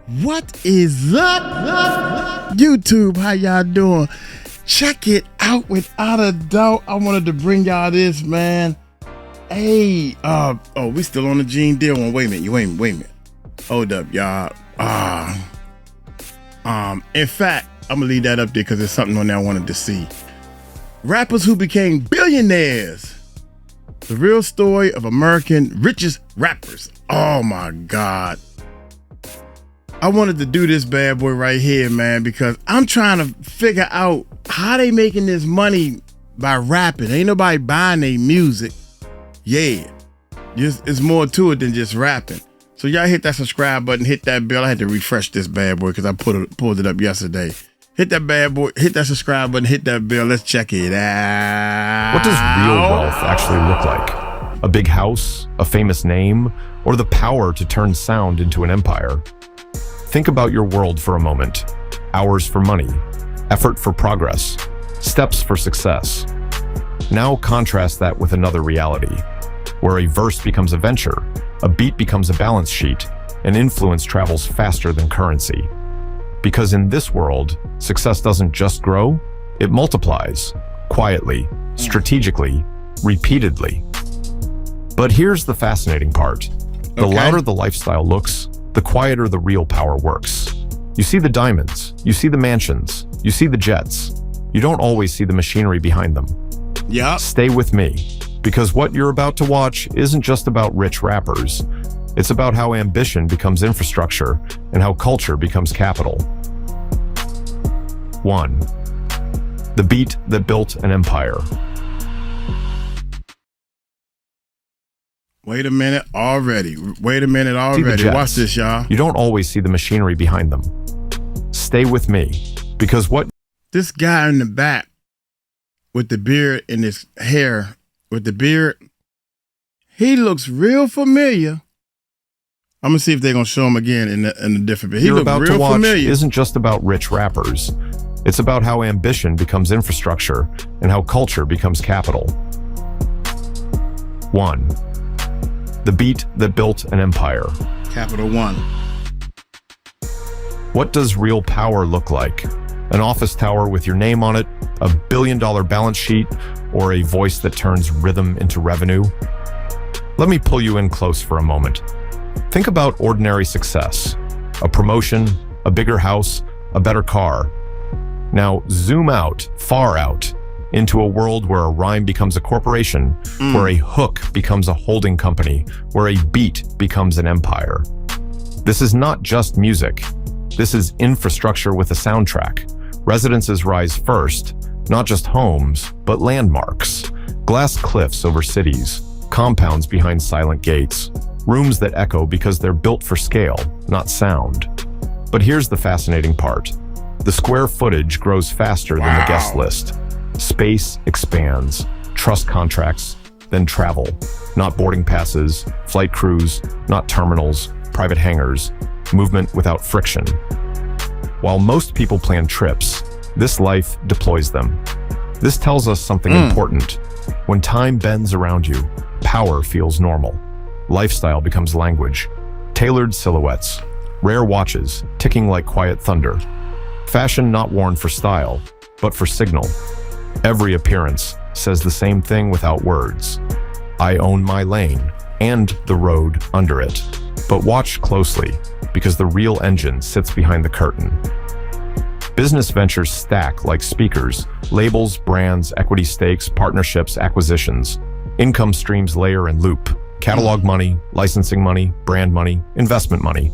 What is up, YouTube? How y'all doing? Check it out. Without a doubt, I wanted to bring y'all this, man. Hey, we still on the Gene Deal one. Wait a minute. Hold up, y'all. In fact, I'm gonna leave that up there because there's something on there I wanted to see. Rappers who became billionaires. The real story of America's richest rappers. Oh my God. I wanted to do this bad boy right here, man, because I'm trying to figure out how they making this money by rapping. Ain't nobody buying their music. Yeah, it's more to it than just rapping. So y'all hit that subscribe button, hit that bell. I had to refresh this bad boy because I pulled it up yesterday. Hit that bad boy, hit that subscribe button, hit that bell. Let's check it out. What does real wealth actually look like? A big house, a famous name, or the power to turn sound into an empire? Think about your world for a moment. Hours for money, effort for progress, steps for success. Now contrast that with another reality, where a verse becomes a venture, a beat becomes a balance sheet, and influence travels faster than currency. Because in this world, success doesn't just grow, it multiplies, quietly, strategically, repeatedly. But here's the fascinating part. The louder the lifestyle looks, the quieter the real power works. You see the diamonds, you see the mansions, you see the jets. You don't always see the machinery behind them. Yeah. Stay with me, because what you're about to watch isn't just about rich rappers. It's about how ambition becomes infrastructure and how culture becomes capital. 1. The beat that built an empire. Wait a minute already. Watch this, y'all. You don't always see the machinery behind them. Stay with me, because what this guy in the back with the beard and his hair with the beard, he looks real familiar. I'm gonna see if they're gonna show him again in a different bit. He you're look about real to watch familiar. Isn't just about rich rappers. It's about how ambition becomes infrastructure and how culture becomes capital. 1. The beat that built an empire. Capital One. What does real power look like? An office tower with your name on it, a billion-dollar balance sheet, or a voice that turns rhythm into revenue? Let me pull you in close for a moment. Think about ordinary success. A promotion, a bigger house, a better car. Now zoom out, far out, into a world where a rhyme becomes a corporation, where a hook becomes a holding company, where a beat becomes an empire. This is not just music. This is infrastructure with a soundtrack. Residences rise first, not just homes, but landmarks. Glass cliffs over cities, compounds behind silent gates, rooms that echo because they're built for scale, not sound. But here's the fascinating part. The square footage grows faster than the guest list. Space expands, trust contracts, then travel. Not boarding passes, flight crews, not terminals, private hangars, movement without friction. While most people plan trips, this life deploys them. This tells us something important. When time bends around you, power feels normal. Lifestyle becomes language. Tailored silhouettes, rare watches ticking like quiet thunder. Fashion not worn for style, but for signal. Every appearance says the same thing without words. I own my lane and the road under it. But watch closely, because the real engine sits behind the curtain. Business ventures stack like speakers, labels, brands, equity stakes, partnerships, acquisitions. Income streams layer and loop. Catalog money, licensing money, brand money, investment money.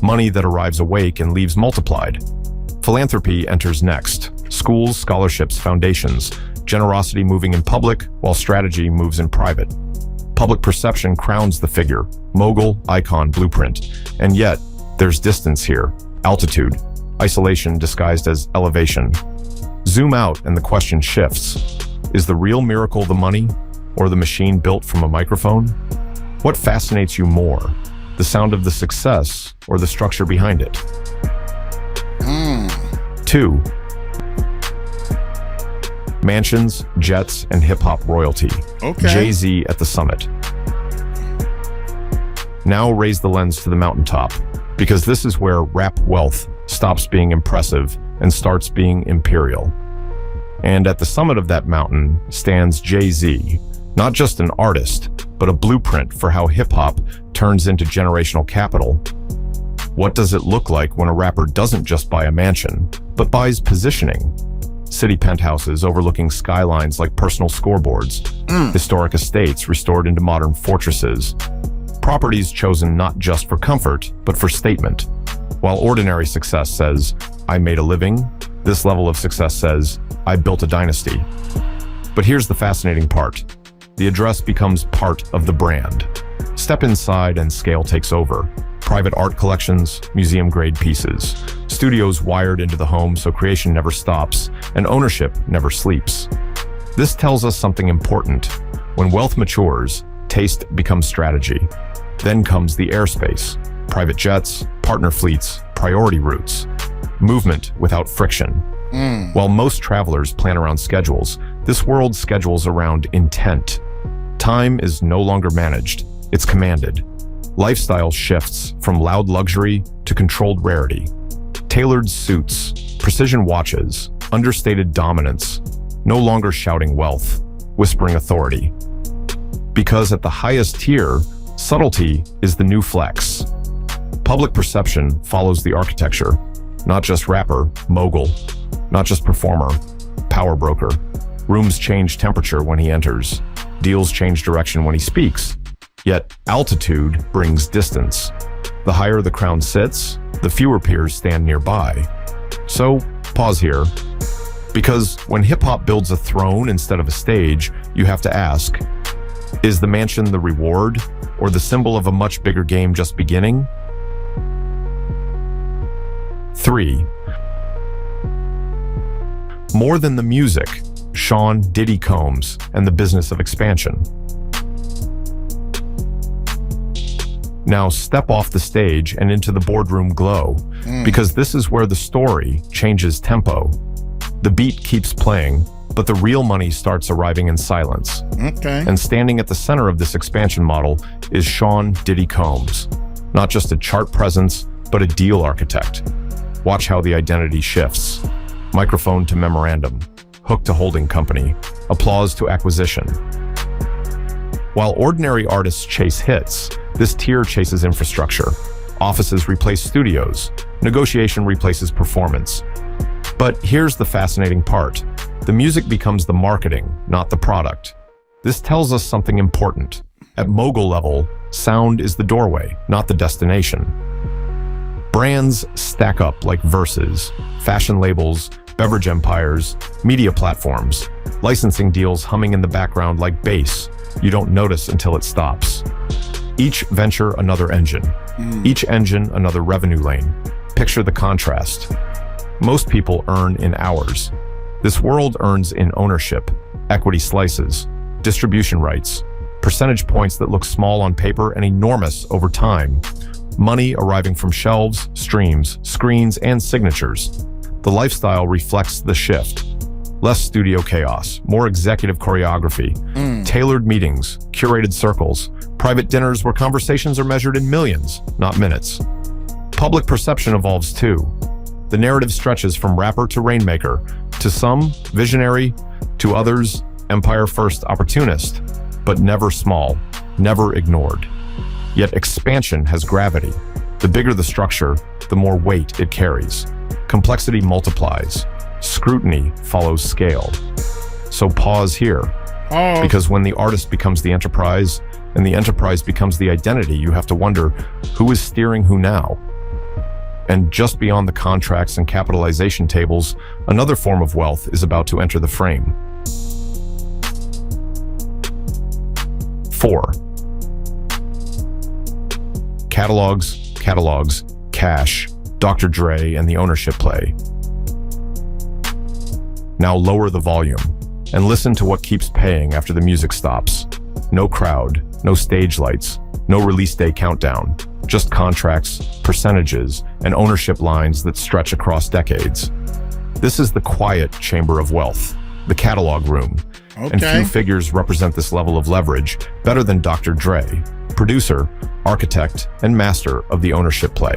Money that arrives awake and leaves multiplied. Philanthropy enters next. Schools, scholarships, foundations. Generosity moving in public, while strategy moves in private. Public perception crowns the figure. Mogul, icon, blueprint. And yet, there's distance here. Altitude. Isolation disguised as elevation. Zoom out and the question shifts. Is the real miracle the money, or the machine built from a microphone? What fascinates you more? The sound of the success, or the structure behind it? 2. Mansions, jets, and hip-hop royalty. Jay-Z at the summit. Now raise the lens to the mountaintop. Because this is where rap wealth stops being impressive and starts being imperial. And at the summit of that mountain stands Jay-Z, not just an artist, but a blueprint for how hip-hop turns into generational capital. What does it look like when a rapper doesn't just buy a mansion, but buys positioning? City penthouses overlooking skylines like personal scoreboards, historic estates restored into modern fortresses, properties chosen not just for comfort, but for statement. While ordinary success says, I made a living, this level of success says, I built a dynasty. But here's the fascinating part. The address becomes part of the brand. Step inside and scale takes over. Private art collections, museum-grade pieces, studios wired into the home so creation never stops, and ownership never sleeps. This tells us something important. When wealth matures, taste becomes strategy. Then comes the airspace, private jets, partner fleets, priority routes, movement without friction. While most travelers plan around schedules, this world schedules around intent. Time is no longer managed, it's commanded. Lifestyle shifts from loud luxury to controlled rarity. Tailored suits, precision watches, understated dominance, no longer shouting wealth, whispering authority. Because at the highest tier, subtlety is the new flex. Public perception follows the architecture, not just rapper, mogul, not just performer, power broker. Rooms change temperature when he enters. Deals change direction when he speaks. Yet altitude brings distance. The higher the crown sits, the fewer peers stand nearby. So pause here. Because when hip-hop builds a throne instead of a stage, you have to ask, is the mansion the reward or the symbol of a much bigger game just beginning? 3. More than the music, Sean Diddy Combs and the business of expansion. Now step off the stage and into the boardroom glow, because this is where the story changes tempo. The beat keeps playing, but the real money starts arriving in silence. Okay. And standing at the center of this expansion model is Sean Diddy Combs, not just a chart presence, but a deal architect. Watch how the identity shifts. Microphone to memorandum, hook to holding company, applause to acquisition. While ordinary artists chase hits, this tier chases infrastructure. Offices replace studios. Negotiation replaces performance. But here's the fascinating part. The music becomes the marketing, not the product. This tells us something important. At mogul level, sound is the doorway, not the destination. Brands stack up like verses, fashion labels, beverage empires, media platforms, licensing deals humming in the background like bass. You don't notice until it stops. Each venture another engine. Each engine another revenue lane. Picture the contrast. Most people earn in hours. This world earns in ownership, equity slices, distribution rights, percentage points that look small on paper and enormous over time. Money arriving from shelves, streams, screens, and signatures. The lifestyle reflects the shift. Less studio chaos, more executive choreography, tailored meetings, curated circles, private dinners where conversations are measured in millions, not minutes. Public perception evolves too. The narrative stretches from rapper to rainmaker, to some visionary, to others empire-first opportunist, but never small, never ignored. Yet expansion has gravity. The bigger the structure, the more weight it carries. Complexity multiplies. Scrutiny follows scale. So pause here. Because when the artist becomes the enterprise, and the enterprise becomes the identity, you have to wonder, who is steering who now? And just beyond the contracts and capitalization tables, another form of wealth is about to enter the frame. 4. Catalogs, cash, Dr. Dre and the ownership play. Now lower the volume and listen to what keeps paying after the music stops. No crowd, no stage lights, no release day countdown, just contracts, percentages, and ownership lines that stretch across decades. This is the quiet chamber of wealth, the catalog room. And few figures represent this level of leverage better than Dr. Dre, producer, architect, and master of the ownership play.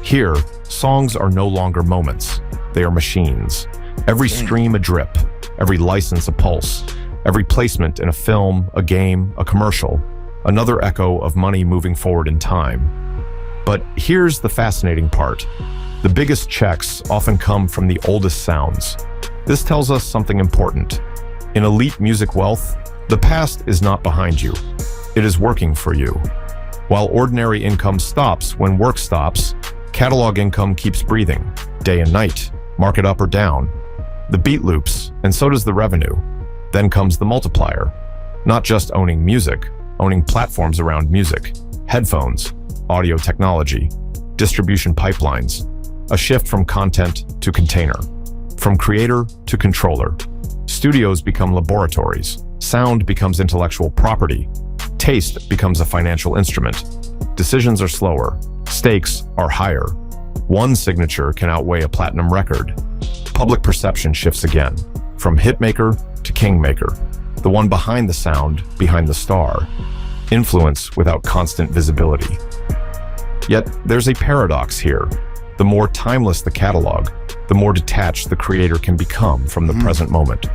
Here, songs are no longer moments. They are machines. Every stream a drip, every license a pulse, every placement in a film, a game, a commercial, another echo of money moving forward in time. But here's the fascinating part. The biggest checks often come from the oldest sounds. This tells us something important. In elite music wealth, the past is not behind you. It is working for you. While ordinary income stops when work stops, catalog income keeps breathing, day and night, market up or down. The beat loops, and so does the revenue. Then comes the multiplier. Not just owning music, owning platforms around music, headphones, audio technology, distribution pipelines, a shift from content to container, from creator to controller. Studios become laboratories, sound becomes intellectual property, taste becomes a financial instrument. Decisions are slower, stakes are higher. One signature can outweigh a platinum record. Public perception shifts again, from hitmaker to kingmaker, the one behind the sound, behind the star. Influence without constant visibility. Yet there's a paradox here. The more timeless the catalog, the more detached the creator can become from the present moment.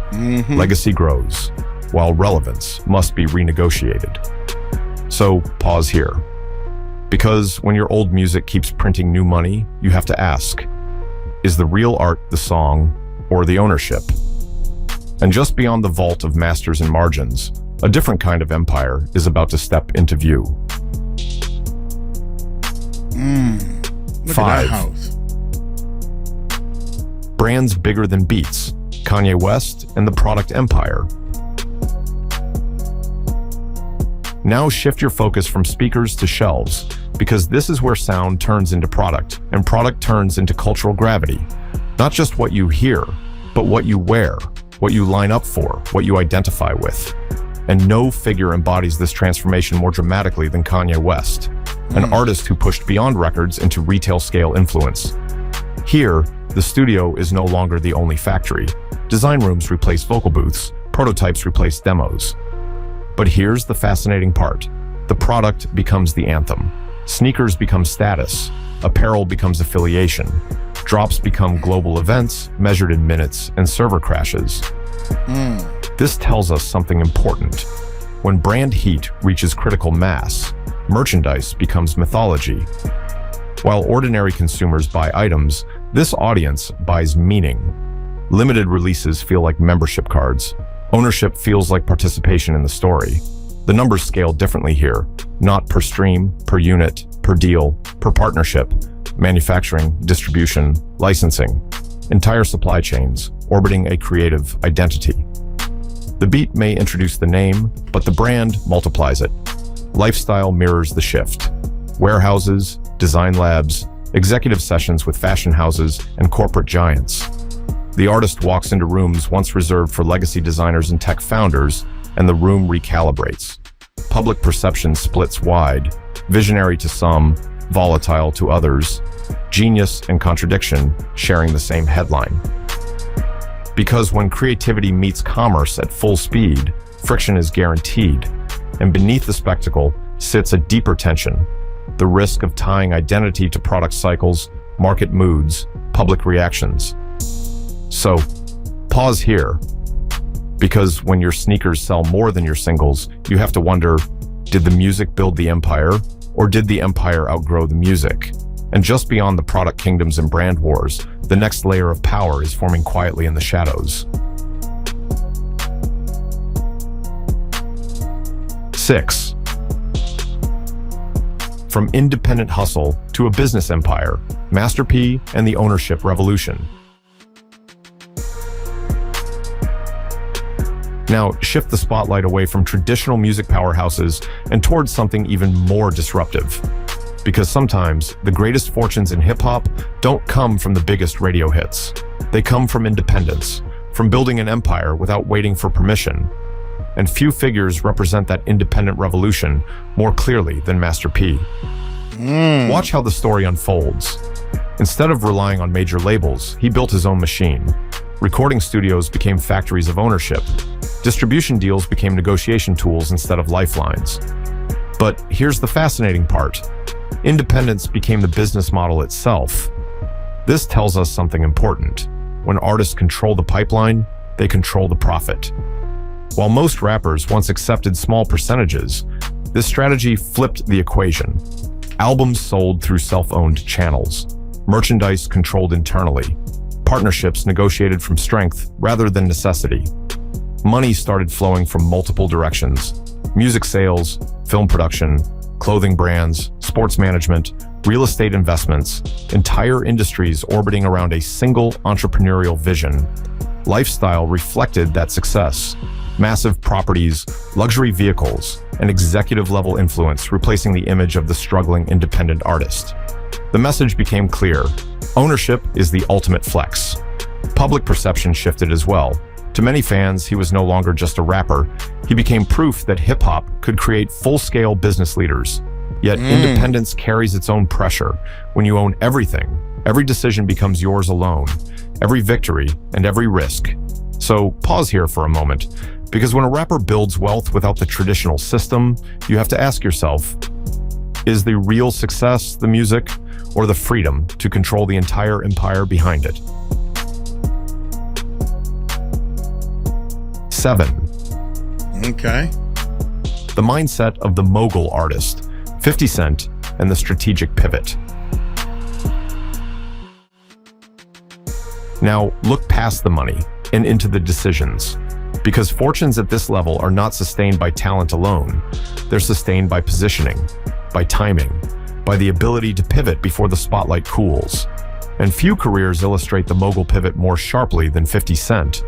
Legacy grows, while relevance must be renegotiated. So pause here. Because when your old music keeps printing new money, you have to ask, is the real art the song or the ownership? And just beyond the vault of masters and margins, a different kind of empire is about to step into view. Look 5. at that house. Brands bigger than beats, Kanye West and the product empire. Now shift your focus from speakers to shelves, because this is where sound turns into product, and product turns into cultural gravity. Not just what you hear, but what you wear, what you line up for, what you identify with. And no figure embodies this transformation more dramatically than Kanye West, an artist who pushed beyond records into retail-scale influence. Here, the studio is no longer the only factory. Design rooms replace vocal booths, prototypes replace demos. But here's the fascinating part. The product becomes the anthem. Sneakers become status. Apparel becomes affiliation. Drops become global events measured in minutes and server crashes. This tells us something important. When brand heat reaches critical mass, merchandise becomes mythology. While ordinary consumers buy items, this audience buys meaning. Limited releases feel like membership cards. Ownership feels like participation in the story. The numbers scale differently here, not per stream, per unit, per deal, per partnership, manufacturing, distribution, licensing, entire supply chains, orbiting a creative identity. The beat may introduce the name, but the brand multiplies it. Lifestyle mirrors the shift. Warehouses, design labs, executive sessions with fashion houses and corporate giants. The artist walks into rooms once reserved for legacy designers and tech founders, and the room recalibrates. Public perception splits wide, visionary to some, volatile to others, genius and contradiction sharing the same headline. Because when creativity meets commerce at full speed, friction is guaranteed, and beneath the spectacle sits a deeper tension, the risk of tying identity to product cycles, market moods, public reactions. So, pause here, because when your sneakers sell more than your singles, you have to wonder, did the music build the empire, or did the empire outgrow the music? And just beyond the product kingdoms and brand wars, the next layer of power is forming quietly in the shadows. 6. From independent hustle to a business empire, Master P and the ownership revolution. Now, shift the spotlight away from traditional music powerhouses and towards something even more disruptive. Because sometimes the greatest fortunes in hip-hop don't come from the biggest radio hits. They come from independence, from building an empire without waiting for permission. And few figures represent that independent revolution more clearly than Master P. Watch how the story unfolds. Instead of relying on major labels, he built his own machine. Recording studios became factories of ownership. Distribution deals became negotiation tools instead of lifelines. But here's the fascinating part. Independence became the business model itself. This tells us something important. When artists control the pipeline, they control the profit. While most rappers once accepted small percentages, this strategy flipped the equation. Albums sold through self-owned channels, merchandise controlled internally, partnerships negotiated from strength rather than necessity. Money started flowing from multiple directions: music sales, film production, clothing brands, sports management, real estate investments, entire industries orbiting around a single entrepreneurial vision. Lifestyle reflected that success. Massive properties, luxury vehicles, and executive-level influence replacing the image of the struggling independent artist. The message became clear. Ownership is the ultimate flex. Public perception shifted as well. To many fans, he was no longer just a rapper. He became proof that hip-hop could create full-scale business leaders. Yet independence carries its own pressure. When you own everything, every decision becomes yours alone, every victory and every risk. So pause here for a moment, because when a rapper builds wealth without the traditional system, you have to ask yourself, is the real success the music or the freedom to control the entire empire behind it? 7. Okay. The mindset of the mogul artist, 50 Cent, and the strategic pivot. Now, look past the money and into the decisions. Because fortunes at this level are not sustained by talent alone. They're sustained by positioning, by timing, by the ability to pivot before the spotlight cools. And few careers illustrate the mogul pivot more sharply than 50 Cent,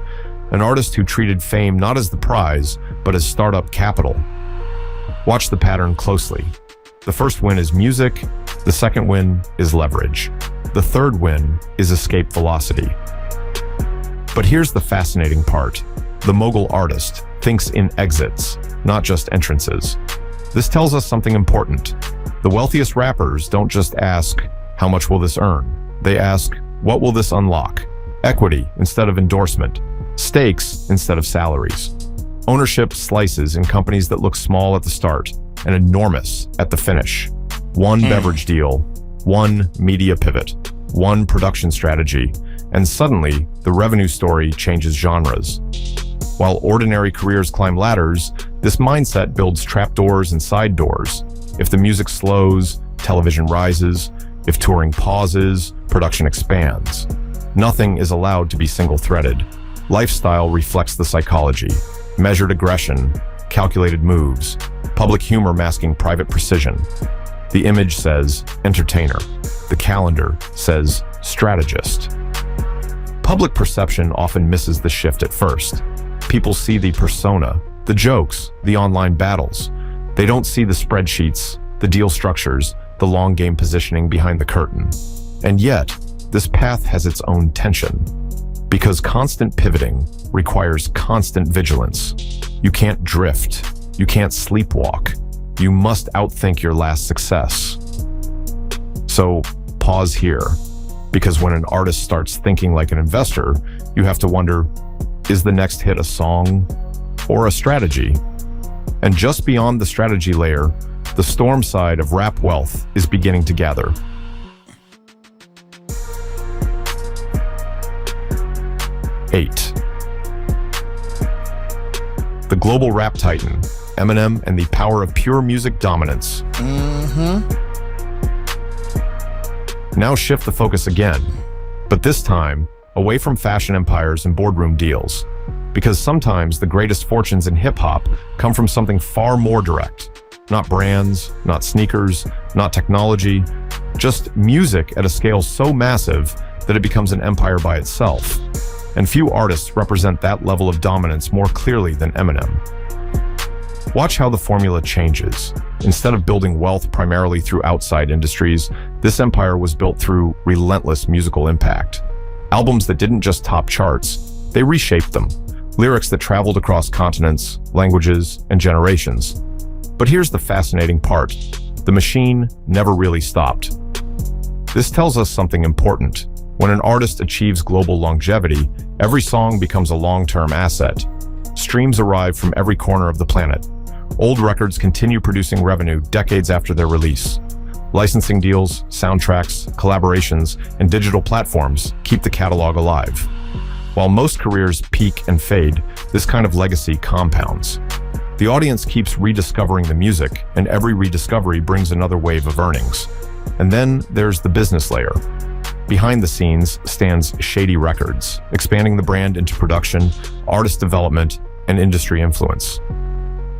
an artist who treated fame not as the prize, but as startup capital. Watch the pattern closely. The first win is music, the second win is leverage. The third win is escape velocity. But here's the fascinating part. The mogul artist thinks in exits, not just entrances. This tells us something important. The wealthiest rappers don't just ask, how much will this earn? They ask, what will this unlock? Equity instead of endorsement, stakes instead of salaries. Ownership slices in companies that look small at the start and enormous at the finish. One beverage deal, one media pivot, one production strategy, and suddenly the revenue story changes genres. While ordinary careers climb ladders, this mindset builds trapdoors and side doors. If the music slows, television rises. If touring pauses, production expands. Nothing is allowed to be single-threaded. Lifestyle reflects the psychology. Measured aggression, calculated moves, public humor masking private precision. The image says entertainer. The calendar says strategist. Public perception often misses the shift at first. People see the persona, the jokes, the online battles. They don't see the spreadsheets, the deal structures, the long game positioning behind the curtain. And yet, this path has its own tension. Because constant pivoting requires constant vigilance. You can't drift. You can't sleepwalk. You must outthink your last success. So, pause here. Because when an artist starts thinking like an investor, you have to wonder, is the next hit a song or a strategy? And just beyond the strategy layer, the storm side of rap wealth is beginning to gather. Eight. The global rap titan, Eminem, and the power of pure music dominance. Now shift the focus again, but this time away from fashion empires and boardroom deals. Because sometimes the greatest fortunes in hip-hop come from something far more direct. Not brands, not sneakers, not technology, just music at a scale so massive that it becomes an empire by itself. And few artists represent that level of dominance more clearly than Eminem. Watch how the formula changes. Instead of building wealth primarily through outside industries, this empire was built through relentless musical impact. Albums that didn't just top charts, they reshaped them. Lyrics that traveled across continents, languages, and generations. But here's the fascinating part. The machine never really stopped. This tells us something important. When an artist achieves global longevity, every song becomes a long-term asset. Streams arrive from every corner of the planet. Old records continue producing revenue decades after their release. Licensing deals, soundtracks, collaborations, and digital platforms keep the catalog alive. While most careers peak and fade, this kind of legacy compounds. The audience keeps rediscovering the music, and every rediscovery brings another wave of earnings. And then there's the business layer. Behind the scenes stands Shady Records, expanding the brand into production, artist development, and industry influence.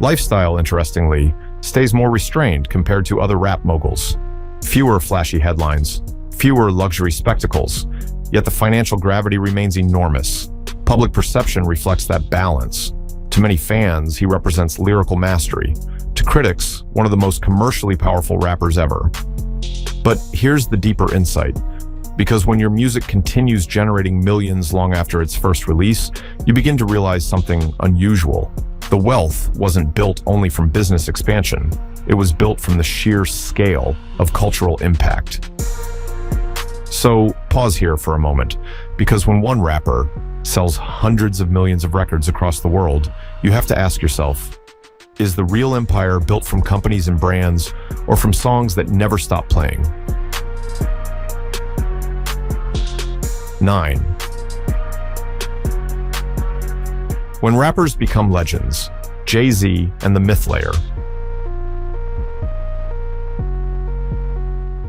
Lifestyle, interestingly, stays more restrained compared to other rap moguls. Fewer flashy headlines, fewer luxury spectacles, yet the financial gravity remains enormous. Public perception reflects that balance. To many fans, he represents lyrical mastery. To critics, one of the most commercially powerful rappers ever. But here's the deeper insight. Because when your music continues generating millions long after its first release, you begin to realize something unusual. The wealth wasn't built only from business expansion. It was built from the sheer scale of cultural impact. So pause here for a moment, because when one rapper sells hundreds of millions of records across the world, you have to ask yourself, is the real empire built from companies and brands, or from songs that never stop playing? 9. When rappers become legends, Jay-Z and the myth layer.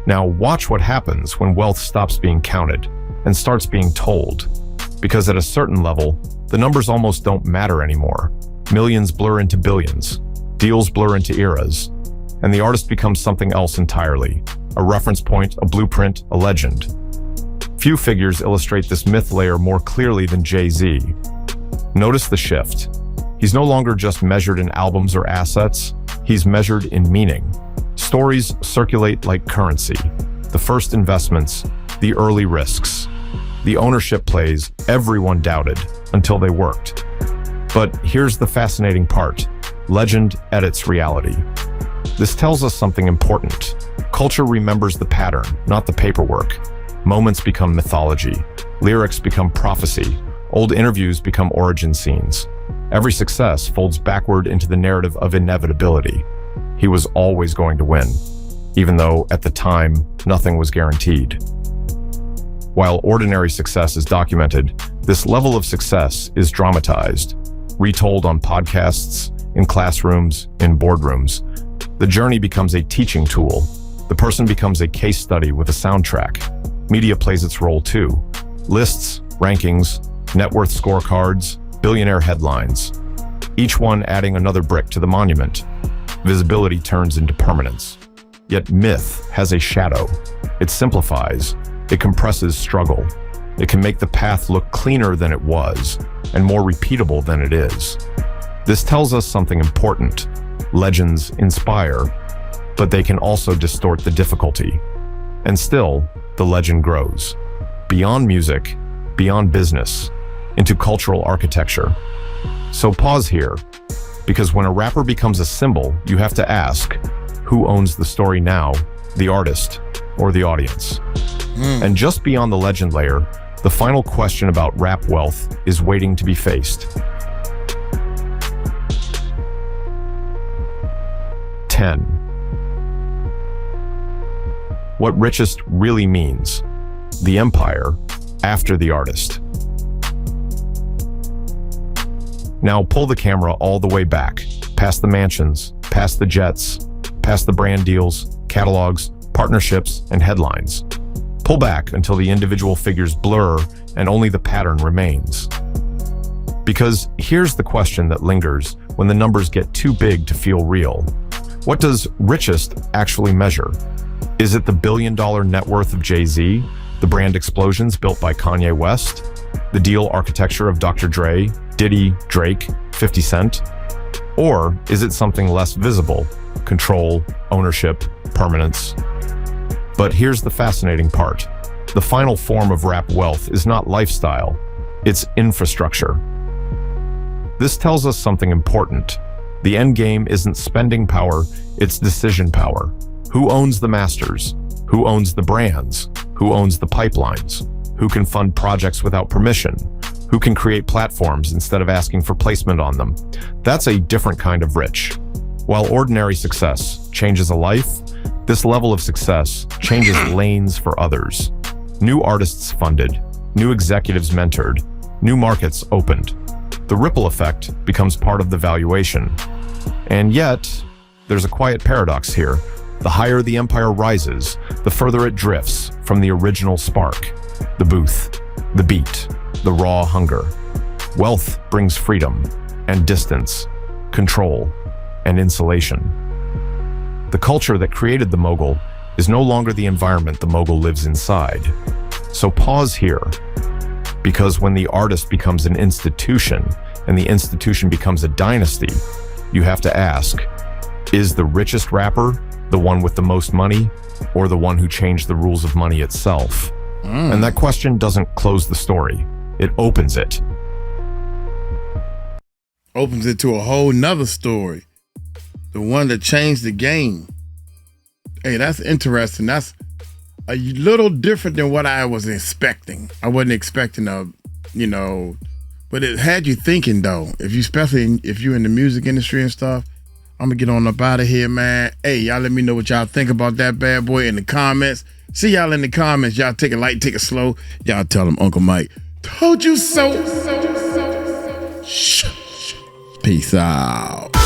Now watch what happens when wealth stops being counted and starts being told. Because at a certain level, the numbers almost don't matter anymore. Millions blur into billions, deals blur into eras, and the artist becomes something else entirely. A reference point, a blueprint, a legend. Few figures illustrate this myth layer more clearly than Jay-Z. Notice the shift. He's no longer just measured in albums or assets, he's measured in meaning. Stories circulate like currency. The first investments, the early risks. The ownership plays everyone doubted until they worked. But here's the fascinating part. Legend edits reality. This tells us something important. Culture remembers the pattern, not the paperwork. Moments become mythology. Lyrics become prophecy. Old interviews become origin scenes. Every success folds backward into the narrative of inevitability. He was always going to win, even though at the time, nothing was guaranteed. While ordinary success is documented, this level of success is dramatized, retold on podcasts, in classrooms, in boardrooms. The journey becomes a teaching tool. The person becomes a case study with a soundtrack. Media plays its role too. Lists, rankings, net worth scorecards, billionaire headlines. Each one adding another brick to the monument. Visibility turns into permanence. Yet myth has a shadow. It simplifies. It compresses struggle. It can make the path look cleaner than it was, and more repeatable than it is. This tells us something important. Legends inspire, but they can also distort the difficulty. And still, the legend grows. Beyond music, beyond business, into cultural architecture. So pause here, because when a rapper becomes a symbol, you have to ask, who owns the story now, the artist or the audience? And just beyond the legend layer, the final question about rap wealth is waiting to be faced. 10. What richest really means. The empire after the artist. Now pull the camera all the way back, past the mansions, past the jets, past the brand deals, catalogs, partnerships, and headlines. Pull back until the individual figures blur and only the pattern remains. Because here's the question that lingers when the numbers get too big to feel real. What does richest actually measure? Is it the billion-dollar net worth of Jay-Z, the brand explosions built by Kanye West, the deal architecture of Dr. Dre, Diddy, Drake, 50 Cent? Or is it something less visible? Control, ownership, permanence? But here's the fascinating part. The final form of rap wealth is not lifestyle, it's infrastructure. This tells us something important. The end game isn't spending power, it's decision power. Who owns the masters? Who owns the brands? Who owns the pipelines? Who can fund projects without permission? Who can create platforms instead of asking for placement on them? That's a different kind of rich. While ordinary success changes a life, this level of success changes lanes for others. New artists funded, new executives mentored, new markets opened. The ripple effect becomes part of the valuation. And yet, there's a quiet paradox here. The higher the empire rises, the further it drifts from the original spark, the booth, the beat, the raw hunger. Wealth brings freedom and distance, control and insulation. The culture that created the mogul is no longer the environment the mogul lives inside. So pause here, because when the artist becomes an institution and the institution becomes a dynasty, you have to ask, is the richest rapper the one with the most money, or the one who changed the rules of money itself? And that question doesn't close the story. It opens it. Opens it to a whole nother story. The one that changed the game. Hey, that's interesting. That's a little different than what I was expecting. I wasn't expecting but it had you thinking though. Especially if you're in the music industry and stuff. I'm gonna get on up out of here, man. Hey, y'all let me know what y'all think about that bad boy in the comments. See y'all in the comments. Y'all take it light, take it slow. Y'all tell them Uncle Mike told you so. Peace out.